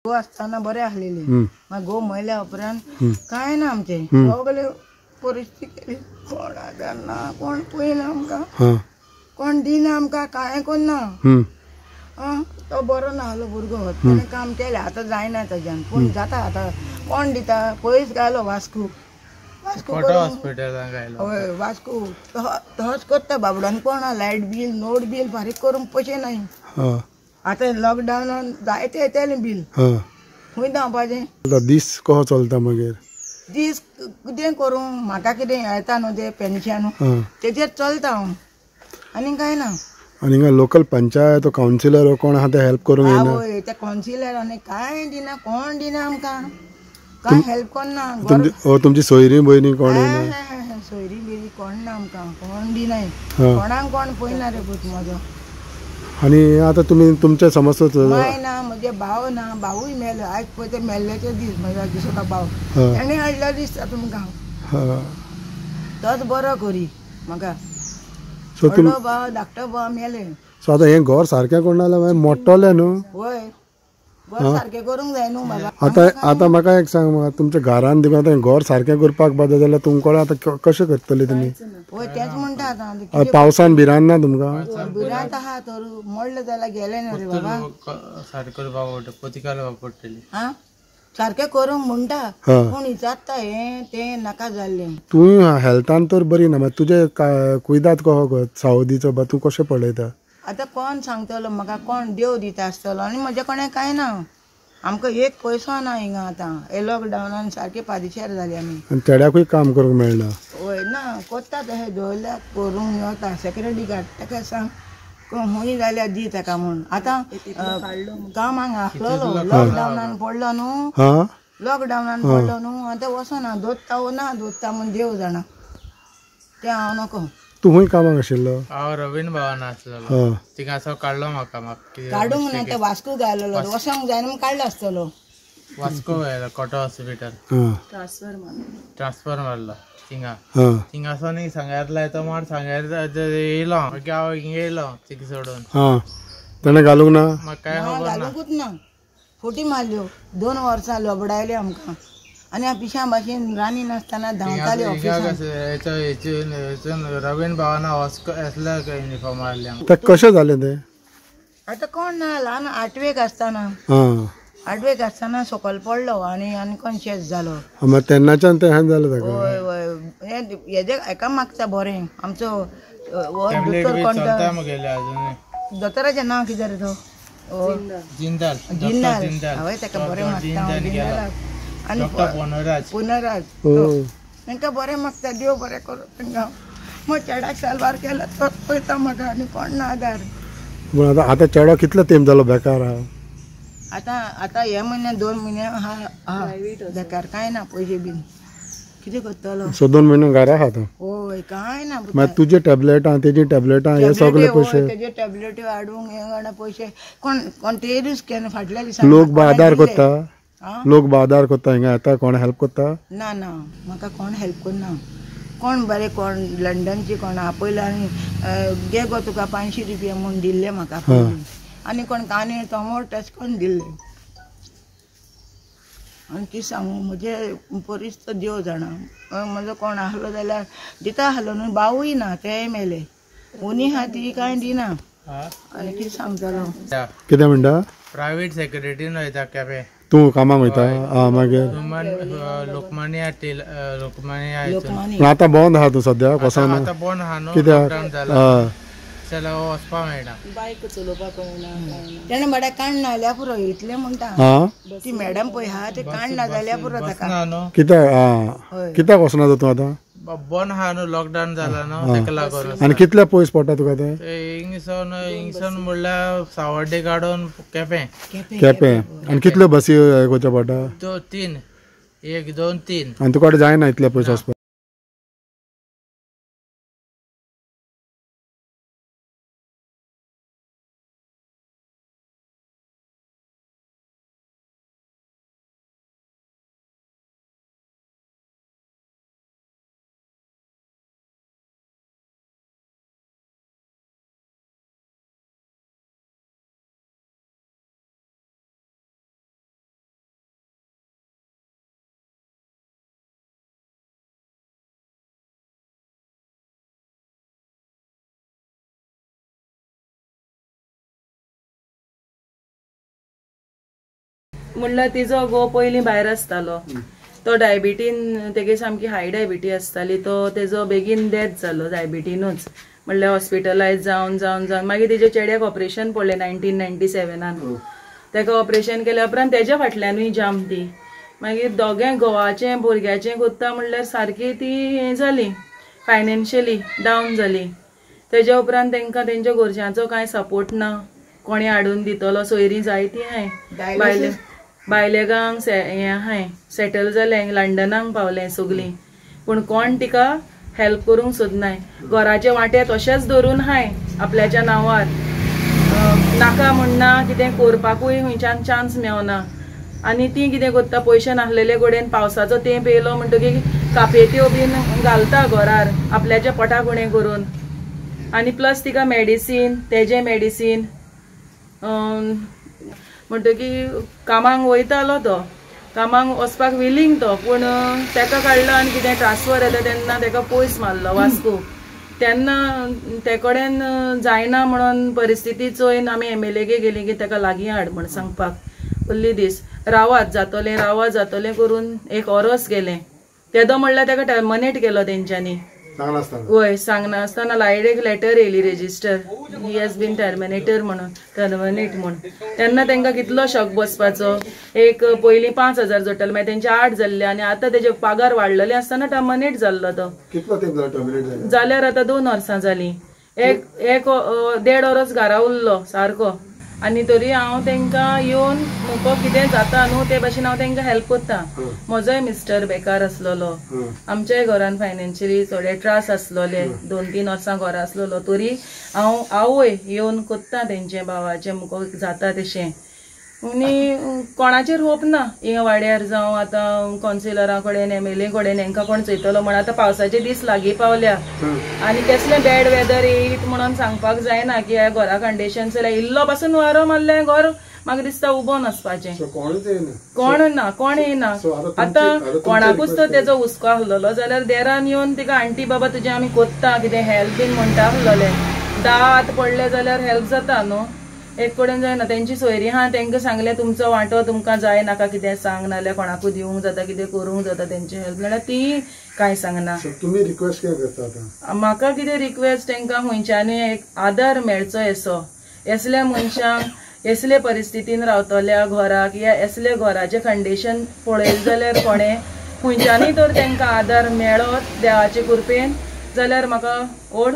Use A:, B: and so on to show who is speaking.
A: गो असताना बरे आसलेली मग गो मयल्या उपरांत काय ना आमचे सगळे परिस्थिती केली कोण आदार ना कोण पळयना आमकां कोण दिना आमकां कांय कोन्ना तो बरो ना आसलो भुरगो ताणें काम केलें आतां जायना ताज्यान पूण जाता आतां कोण दिता पयस घालो वास्को
B: हॉस्पिटलान गायलो
A: हय वास्को तोच करता बाबडान कोण लायट बील नोट बील फारीक करूंक पयशे नाय आतां लॉकडावनान जायते येतेलें बील खंय धांवपाचें
C: दीस कसो चलता मागीर
A: दीस कितें करूं म्हाका कितें येता न्हू तें पेन्शन तेजेर चलता हांव आनी काय ना
C: आनी हिंगा लोकल पंचायत कावन्सिलर कोण आहा ते हेल्प करूंक येना
A: आवय त्या कावन्सिलरांनी कांय दिना कोण दिना आमकां कांय हेल्प कोन्ना
C: तुमची सोयरी भयणी कोण येना
A: सोयरी बिरी कोण ना आमकां कोण दिनाय कोणाक कोण पळयना रे पूत म्हजो
C: आनी आतां तुमी तुमचे समज
A: माय ना म्हजे भाव ना भावूय मेलो आयज पळय ते मेल्ल्याचे दीस म्हजो दिसता भाव ताणें हाडलो दिसता तुमकां तोच बरो करी म्हाका व्हडलो भाव धाकटो भाव मेले
C: सो आतां हें घर सारकें कोण ना जाल्यार मोडटलें न्हू
A: वय घर सारकें करूंक जाय न्हू बाबा
C: आतां म्हाका एक सांग म्हाका तुमच्या घरान देखून आतां घर सारकें करपाक बादा जाल्यार तुमकोडे आतां कशें करतले तुमी
A: वय तेंच म्हणटा आतां
C: पावसान भिरान ना तुमकां
A: भिरांत आहा तर मोडले जाल्यार गेले न्हू रे बाबा
B: सारकें करपाक पडटा घालपाक पडटली
A: आं सारकें करूंक म्हणटा पूण विचारता हें तें नाका जाल्लें
C: तूं हेल्थान तर बरी ना मागीर तुजे कुयदाद कसो सावदीचो तूं कशें पळयता
A: आतां कोण सांगतलो म्हाका कोण देव दिता आसतलो आनी म्हजे कडेन कांय ना आमकां एक पयसो ना हिंगा आतां हे लॉकडावनान सारके पादेशार जाले आमी
C: आनी चेड्याकूय काम करूंक मेळना
A: वय ना कोत्ता तशें दवरल्यार करूंक येता सेक्युरिटी गार्ड ताका सांग खंय जाल्यार दी ताका म्हूण आतां कामाक आसलो लॉकडावनान पडलो न्हू लॉकडावनान पडलो न्हू आतां वचना दोत्ता वो ना दोत्ता म्हूण देव जाणा तें हांव नको
C: तूं खंय कामाक आशिल्लो
B: हांव रवीन भवन आसलेलो थिंगा असो काडलो म्हाका
A: काडूंक ना ते वास्को घाललो वसोंक जायना म्हूण काडलो आसतलो
B: वास्को व्हेलो कोटो हॉस्पिटल ट्रान्सफर मारलो थिंगासोन सांग्यार लायतो म्हण सांग्यार येयलो हांव हिंगा येयलो थिंग सोडून
C: ताणें घालूंक ना
B: म्हाका काय खबर ना
A: घालूंकूच ना फोटी मारल्यो 2 वर्सां लोबडायले आमकां आनी हांव पिशा भाशेन रानी नासतना धांवताले
B: रवीन भवना असले युनिफॉर्म मारले
C: तें कशें जालें तें
A: आतां कोण ना ल्हान 8वेक आसतना सकयल पडलो आनी कोण शेत जालो
C: मागीर तेन्नाच्यान तें हें जालें ताका
A: वय वय हेजे हेका मागता बरें आमचो दोतोर कोण दोतोराचें नांव कितें रे तो जिंदाल हय ताका बरें मागता आनी पुनराज तांकां बरें मागता देव बरें करूं तांकां म्हज्या चेड्याक सालवार केला तोच पळयता म्हाका आनी कोण ना आदार
C: आतां चेडो कितलो तेंप जालो बेकार आहा
A: आतां हे म्हयन्यान 2 म्हयने आहा बेकार कांय ना पयशे बीन कितें करतलो
C: सो 2 म्हयने घरा आहा तो
A: हय कांय ना
C: मागीर तुजे टॅबलेटां तेजी टॅबलेटां हे सगळे पयशे
A: तेजे टॅबलेटी हाडूंक हे गाणा पयशे कोण तेरूच केन्ना फाटल्या दिसा
C: लोक बादार करता हिंगा येता कोण हेल्प करता
A: ना म्हाका कोण हेल्प करना कोण बरें कोण लंडनची कोण आपयला आनी घे गो तुका 500 रुपया म्हूण दिल्ले म्हाका आनी कोण कांदे टोमोट तशें करून दिल्ले आनी कितें सांगू म्हजे परिस्थिती देव जाणा म्हजो कोण आसलो जाल्यार दिता आसलो न्हू भावूय ना तेय मेले उनी आहा ती कांय दिना आनी कितें सांगतलो
C: कितें म्हणटा
B: प्रायवेट सेक्रेटरीन वयता केपें
C: तूं कामाक वयता मागीर लोकमान्य आतां बंद आहा तूं सद्या वचना
B: आतां बंद आहा न्हू
C: कित्याक
B: जाल्यार वचपाक मेळना
A: बायक चलोवपाक मेळना तेणें म्हळ्यार काडना जाल्यार पुरो इतलें म्हणटा ती मॅडम पळय आहा ती काडना जाल्यार पुरो ताका
C: कित्याक वचना तूं आतां
B: बंद आहा न्हू लॉकडावन जाला न्हू ताका लागून
C: आनी कितले पयस पडटा तुका तें
B: हिंगसून म्हणल्यार सावर्डे काडून
C: केपें आनी कितल्यो बसी वयचे पडटा
B: 3 1 2 3
C: आनी तुका जायना इतले पयस वचपाक
D: म्हणल्यार तिचो घोव पयलीं भायर आसतालो. तो डायबिटीन तेगे सामकी हाय डायबिटी आसताली. तो तेजो बेगीन डेथ जालो डायबिटीनूच. म्हणल्यार हॉस्पिटलायज जावन जावन जावन मागीर तेजे चेड्याक ऑपरेशन पडलें 1997. तेका ऑपरेशन केल्या उपरांत तेज्या फाटल्यानूय जाम ती. मागीर दोगें घोवाचें भुरग्याचें कोत्ता म्हणल्यार सारकी ती हें जाली, फायनान्शियली डावन जाली. तेज्या उपरांत तेंकां तेंच्या घरच्यांचो कांय सपोर्ट ना. कोणी हाडून दितलो, सोयरीं जायतीं हाय. भायलेगांक हें हाय, सेटल जालें, लंडनाक पावलें सगलीं. पूण कोण तिका हेल्प करूंक सोदनाय. घराचे वांटे तशेंच धरून हाय आपल्याच्या नांवार. नाका म्हणना कितें करपाकूय खंयच्यान चान्स मेवना. आनी ती कितें करता, पयशे नासलेले कडेन पावसाचो तेंप येयलो म्हणटकीर कापेत्यो बीन घालता घरार आपल्याच्या पोटाक उणें करून. आनी प्लस तिका मेडिसीन, तेजें मेडिसीन म्हणटकीर कामाक वयतालो तो. कामाक वचपाक विलींग तो. पूण तेका काडलो आनी कितें ट्रान्सफर येता तेन्ना तेका पयस मारलो वास्को. तेन्ना ते कडेन जायना म्हणून परिस्थिती चोयन आमी MLA गेली की तेका लागीं हाड म्हण सांगपाक. पयली दीस रावात जातलें करून एक ओरोस गेलें. तेदो म्हणल्यार तेका टर्मिनेट केलो तेंच्यांनी. वय सांगना आसतना लायट लेटर येयली register, he has been terminated म्हणून, टर्मिनेट म्हणून. तेन्ना तांकां कितलो शॉक बसपाचो. एक पयलीं 5,000 जोडटाले, मागीर तेंचे 8 जाल्ले आनी आतां तेजे पगार वाडलेले आसतना टर्मिनेट जाल्लो तो. जाल्यार आतां 2 वर्सां जालीं. एक 1.5 वरस घरा उरलो सारको. आनी तरी हांव तेंकां येवन म्हाका कितें जाता न्हू ते भाशेन हांव तेंकां हेल्प करता. म्हजोय मिस्टर बेकार आसलोलो. आमच्याय घरान फायनान्शियली थोडे त्रास आसलोले. 2-3 वर्सां घरा आसलोलो. तरी हांव आवय येवन कोत्ता तेंचे भावाचें म्हाका जाता तशें. आनी कोणाचेर होप ना. हिंगा वाड्यार जावं आतां कावन्सिलरा कडेन, MLA कडेन हेंकां कोण चयतलो म्हण. आतां पावसाचे दीस लागीं पावल्या आनी कसलें बॅड वेदर येयत म्हणून सांगपाक जायना की ह्या घरा कंडिशन जाल्यार इल्लो पासून वारो मारलें घर म्हाका दिसता उबो नासपाचें. कोण येना. आतां कोणाकूच तो तेजो हुस्को आसलोलो जाल्यार देरान येवन तिका आंटी बाबा तुजें आमी कोत्ता कितें हेल्प बीन म्हणटा आसलोले. दात पडले जाल्यार हेल्प जाता न्हू. एक कडेन जायना. तेंची सोयरी हा तेंकां सांगलें तुमचो वांटो तुमकां जाय नाका कितें सांग, नाल्यार कोणाकूय दिवंक जाता, कितें करूंक जाता तेंची हेल्प. जाल्यार ती कांय सांगना. म्हाका कितें रिक्वेस्ट तेंकां खंयच्यानूय एक आदार मेळचो असो. असल्या मनशांक असले परिस्थितीन रावतल्या घराक या असले घराचे कंडिशन पळयलें जाल्यार कोणें खंयच्यानूय तर तेंकां आदार मेळत देवाचे कृपेन जाल्यार म्हाका ओड